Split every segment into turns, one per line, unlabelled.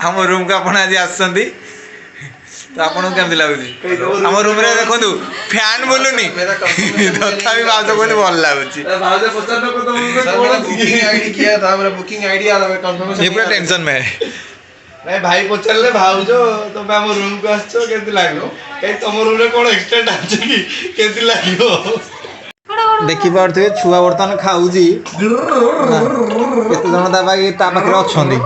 आम रूम को आपण आज आसछंती तो आपन केमति लागुची आम रूम रे देखंतु फैन बोलुनी तथापि भाउज कोनी भल लागुची
भाउज पचार को तो बुकिंग आईडी किया था हमरा बुकिंग आईडी आ रहा कंफर्मेशन
ये पूरा टेंशन में
नहीं भाई पचारले भाउज तो हम रूम को आछो केमति लागो कहीं तुम रूम रे कोन एक्सटेंड आछ कि केमति लागो
देखि पारथि छुआ बर्तन खाउजी केते जण ता पाखरे अछंती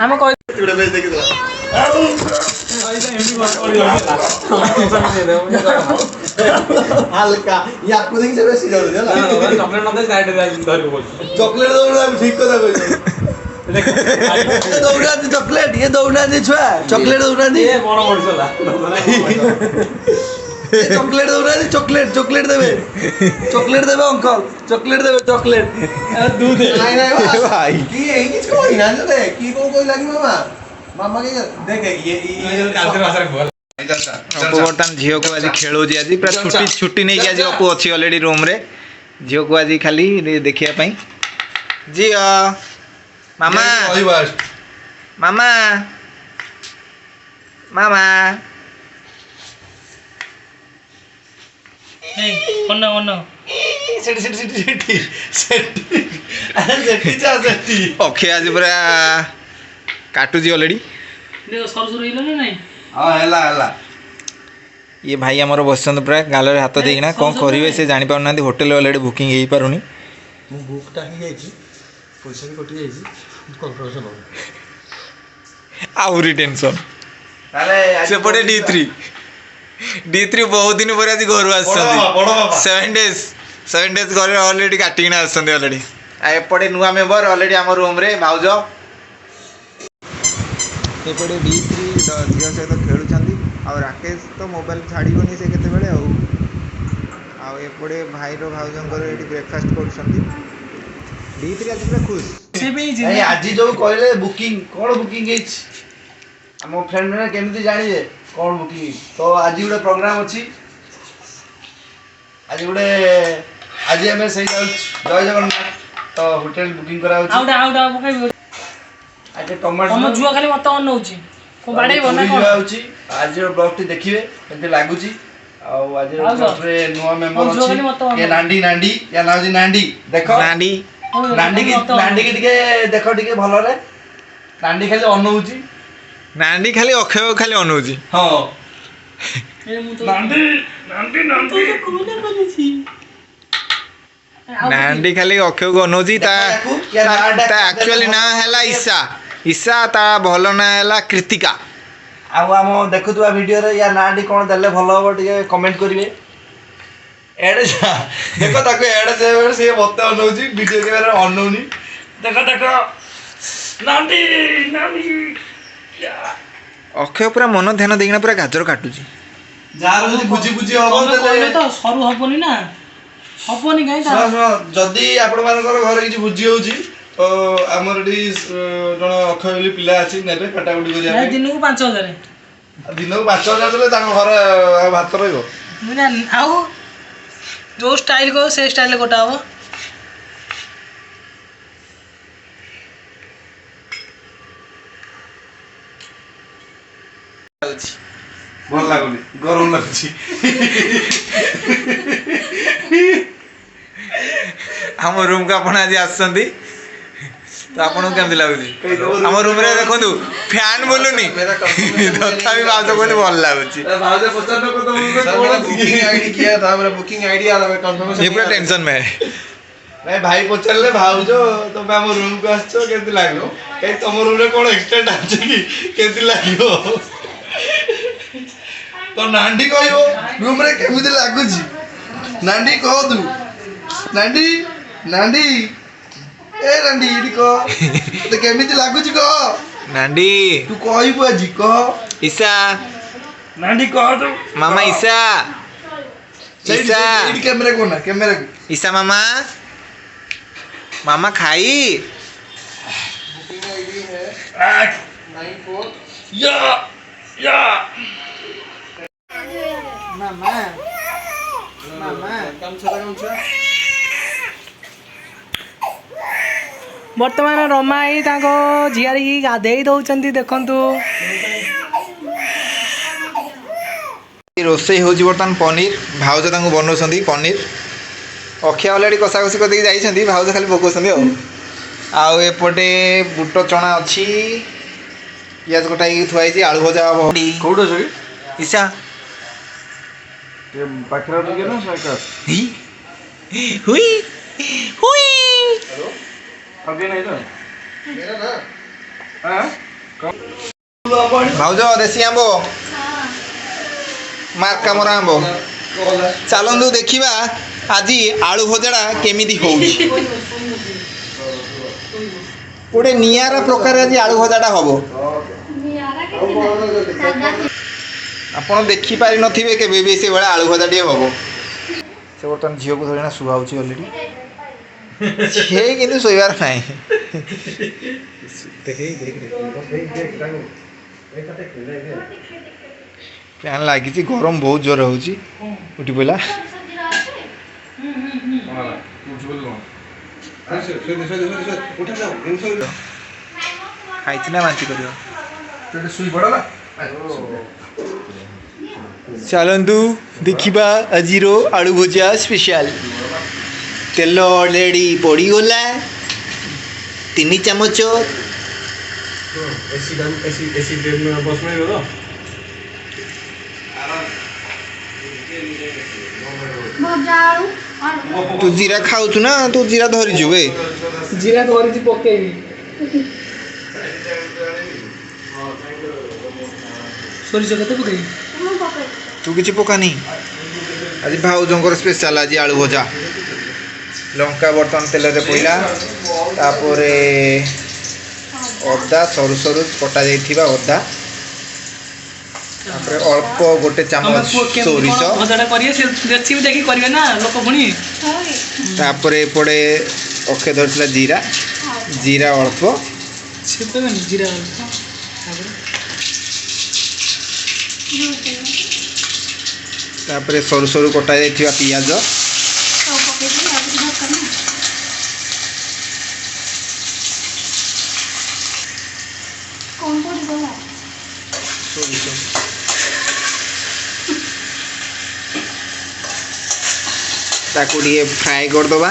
हम कोई
हल्का या कुदिंग से बेसी जरूरी है ना
चॉकलेट नदे साइड धरि बोल
चॉकलेट दौड़ा ठीक कथा कहै दौड़ा दे चॉकलेट ये दौड़ा दे छुआ चॉकलेट दौड़ा दे
ये बड़ मरसला
चॉकलेट दौड़ा दे चॉकलेट देबे अंकल चॉकलेट देबे चॉकलेट दूध नहीं नहीं भाई की यही किछ कोई ना दे की कोई लागी मामा के देख ये
कालते भाषा बोल
अपू बर्तन झील को आज खेलो आज पूरा छुट्टी छुट्टी नहीं आज अपू अच्छी ऑलरेडी रूम रे झील को आज खाली देखिया झील मामा मामा मामा
ओनो ओनो
अक्षय आज पूरा काटुची ऑलरेडी
देखो सरसुर हिलो नहीं
हां हला
ये भाई आमर बसंत पूरा गाल हाथ देना कौन करेंगे से जानी पार ना होटेल ऑलरेडी बुकिंग हो पारुनी
बुकटा ही जाइए पैसा भी कटि जाइए कॉर्पोरेशन
आउरी टेंशन सेपटे D3 बहुत दिन पर आज घर आसन 7 डेज घर ऑलरेडी काटिना आसन ऑलरेडी एपटे नुआ मेंबर ऑलरेडी आम रूम रे भाउज एपटे D3 झील सहित खेलुंट आ राकेश तो मोबाइल छाड़बनी से केते आउे भाई भाउजर ये ब्रेकफास्ट कर D3 आज पूरा खुश
आज जो कहले बुकिंग कौन बुकिंग आम फ्रेंड ने केमती जानिए कौन बुकिंग तो आज गोटे प्रोग्राम अच्छी आज गोटे आज आम से जय जगन्नाथ तो होटेल बुकिंग करा आज टमाटो
हम जुआ खाली मत ऑन होची को बाडे बना कोन
होची आज ब्लॉग टी देखिबे केते लागुची आ आज ब्लॉग रे नुवा मेंबर अछि ये नांडी या नाउजी नांडी देखो नांडी की टिके देखो टिके भलो रे नांडी खाली अनउची
नांडी खाली अक्षय खाली अनउची
हां
नांडी खाली अक्षय को अनउची ता एक्चुअली ना हैला ईशा ता भलो ना हैला कृतिका
आम देखुवा वीडियो रे या नांडी कोन देले भलो हो टिके कमेंट करिवे एडे देखो ताको एडे से मत अनउची वीडियो के बारे अनउनी देखो नांडी
अक्षय पूरा मन ध्यान देना पूरा गाजर काटुची
जार जदी बुझी हो
तो सरू हबनी ना हबनी काई ता
जदी आपण मानकर घर किछि बुझी होउची तो हमर डी जण अक्षय बोली पिला अछि नेबे काटाकुटी करिया
नहीं दिन को 5000
दिन को 5000 देले ताको घर भात रहइबो
ना आउ जो स्टाइल को से स्टाइल कोटा हो
भल लागुनी गरम लागुची
आम रूम को आपण आज आसछंती तो आपन केमति लागुची आम रूम रे देखंतु फैन बोलुनी तथापि भाउज कोनी भल लागुची
भाउज पचार को तो बुकिंग आईडी किया था हमरा बुकिंग आईडी आ रहा कंफर्मेशन
ये पूरा टेंशन में
नहीं भाई पचारले भाउज तो हम रूम को आछो केमति लागो कहीं तुम रूम रे कोन एक्सटेंड आछ कि केमति लागो तो नांडी कहबो रूम रे केमति लागुची नांडी कह दू नांडी नांडी ए नांडी इडी को तो केमति लागुची को
नांडी
तू कहबो आजी कह
ईशा
नांडी कह दू
मामा ईशा ईशा
इडी कैमरा को ना कैमरा को
ईशा मामा मामा खाई
बुकिंग आईडी
बर्तमान रमाई झियारी गाधे दौरान देखु
रोषे हूँ बर्तमान पनीर भाउज बनाऊँ पनीर अक्षय अलरेडी कषा कषि करके भाउज खाली पकाउछन्ती आउ एपटे बुट चना अच्छी पियाज कटा थुआई आलू भजा हम
कौट अच्छे
ईशा
पाखरा ना
हुई हुई भाउज देसी आंब मार्का मरा आंब चलतु देखा आज आलू भजाटा केमी हो गोटे निआरा प्रकार आज आलू भजाटा हम आपड़ देखिपारि नथिबे केबे भी से भाया आलू भजा हम से बर्तमान झील को थोड़ी शुआऊँ अलरेडी सी कि शोबार ना फैन लगी गरम बहुत जोर हो उठी पड़ा खाई ना बांती कर चलतु देखा आज आलू भजा स्पेशल तेल ऑलरेडी पड़गला 3 चामच तू जीरा खाऊ ना तू जीरा धरी बे
जीरा धरी पकेबी सोरिष केते पकेबी
तू किसी पकानी आज भाउजर स्पेशल आज आलू भजा लंका बर्तमान तेल पड़ा तापर अदा सरु सरु कटा जाइथिबा अदा तापर अल्प गोटे चमच सोरिष तापर एपटे अक्षय धरला जीरा जीरा अल्प तापर सरु सरु कटा जाइथिबा पियाज ताकू टे फ्राए करदबा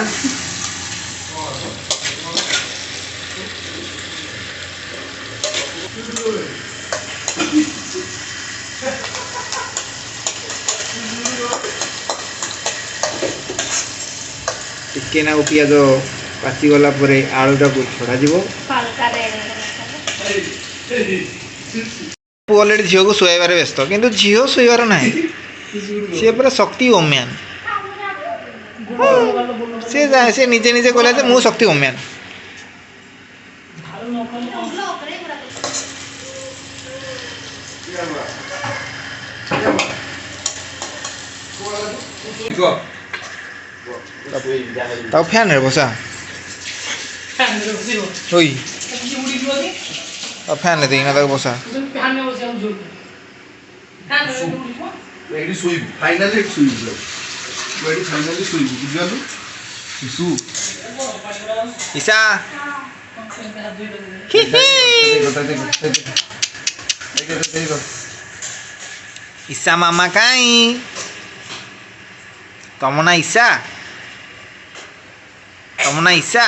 टिके ना पियाज पाचिगला आलूटा को छड़ा अलरेडी झील को शुआबार व्यस्त किंतु झील शुआबार ना सी पूरा शक्ति ओम्यान से निजे निजे कहला मु शक्ति ओम्यान तब फैन रे बसा ओई अब फैन दे ना तक बसा
फाइनली शिशु
ईशा ईशा मामा कहीं तम ना ईशा तम ना ईशा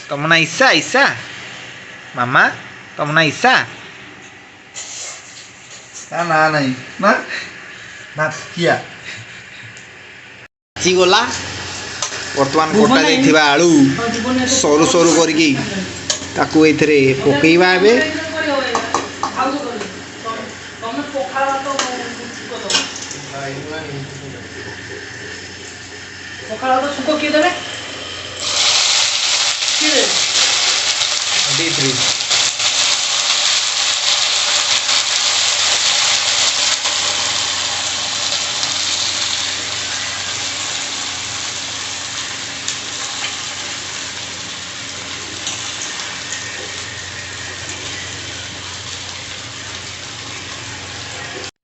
तम ना ईशा ईशा मामा तम ना ईशा
ना नहीं ना ना किया
गला बर्तमान कटा जाइथिबा आलू सरु सरु करके ताकू एथरे पकेइबा एबे
पखाला तो सुको किए देबे किए
D3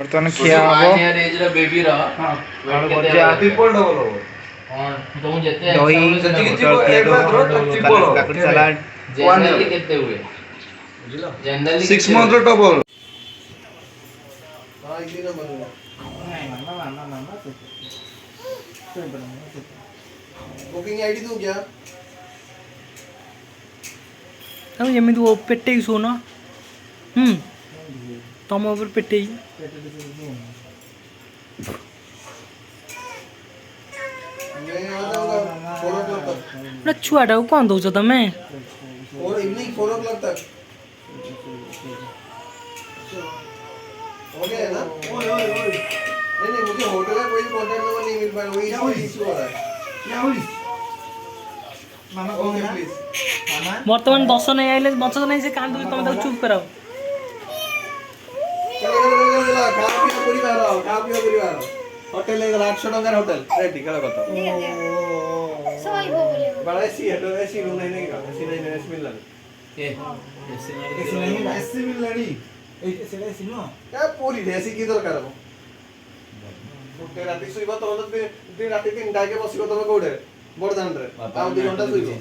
ବର୍ତ୍ତମାନ ଖିଆ ହବ
ବେବି ର
ଦହି କାକୁଡି ସାଲାଡ
କେତେ ହୁଏ 6 month ର ଡବଲ बुकिंग आईडी दूं क्या
ତମେ ଯେମିତି ପେଟେଇ ଶୁନ ତମ ଉପରେ ପେଟେଇ ଛୁଆଟାକୁ କ'ଣ ଦଉଛ ତମେ
इवनिंग 4 o'clock तक हो गया है ना नहीं मुझे होटल का कोई कांटेक्ट नंबर नहीं मिल पाया वही इशू हो रहा है क्या हुई मामा ओके प्लीज
ବର୍ତ୍ତମାନ ଦଶ ନେଇ ଆଇଲେ ବଞ୍ଚ ନାହିଁ ସେ କାନ୍ଦୁଛି ତମେ ତାକୁ ଚୁପ୍ କରାଅ
होटल ले 800 टका होटल रेडी कला कत सही हो बोले बड़ा एसी है तो एसी रूम नहीं का एसी नहीं एसी मिल रहा ए एसी नहीं एसी मिल रही एसी एसी नो क्या पूरी एसी की दरकार हो गोटे राती सुइबा तो दिन राती 3 टाके बसिबो तमे कोडे बड़ दान रे आ 2 घंटा सुइबो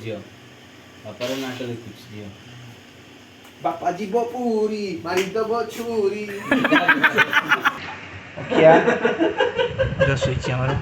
बापा रे नाटक देखुछ दियो बापा जीव पूरी मारी दब छुरी
क्या रसोई हमारा